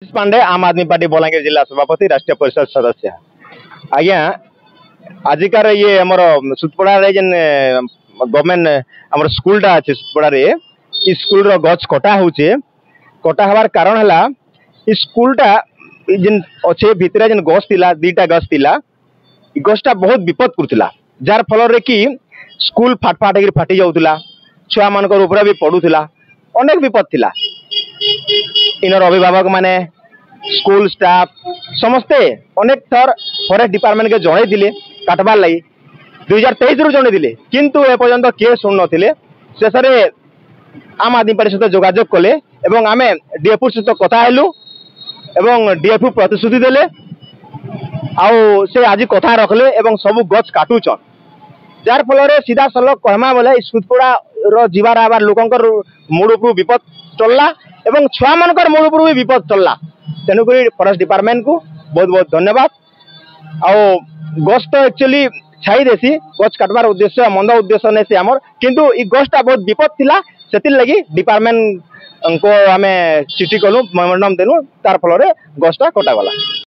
पांडे आम आदमी पार्टी बलांगीर जिला सभापति राष्ट्रीय परिषद सदस्य। आज्ञा आजिकार ये आमर सुतपड़ा जेन गवर्नमेंट आमर स्कूलटा अच्छे सुतपड़ा स्कूल गच कटा होचे कटा हवार कारण है स्कूलटा जेन अच्छे भितर जेन गछ थिला दीटा गछ थिला गछटा बहुत विपद करुला जार फल रे कि स्कूल फाटफाट हो फाटी जाऊला छुआ मान ऊपर भी पड़ूला अनेक विपद थिला। इनर अभिभावक माने स्कूल स्टाफ समस्ते अनेक थर फॉरेस्ट डिपार्टमेंट के जड़े दिले काटबार लगी 2023 रु जड़े दिले किंतु एपर्यंत किए शुणु नथिले। शेष आम आदमी पार्टी सहित जोगाजोग कले एवं आमे डीएफओ सहित कथा हेलु एवं डीएफओ प्रतिश्रुति देले आउ से आज कथा रखले एवं सब गछ काटुचन जार फल सीधा सलख कहमा बोले सुतपड़ा जीवार आबार लोकंकर मूड उपर विपद चलला एवं छुआ मानकर मूड उपर भी विपद चलला। तेणुक फॉरेस्ट डिपार्टमेंट को बहुत बहुत धन्यवाद। आउ गछ तो एक्चुअली छाई देसी गछ काटबार उद्देश्य मंद उद्देश्य नहीं से आमर किंतु ई गछटा बहुत विपद थिला से लगी डिपार्टमेंट को आम चिठी कलु मेमोरेंडम देलु तार फल गछटा कटागला।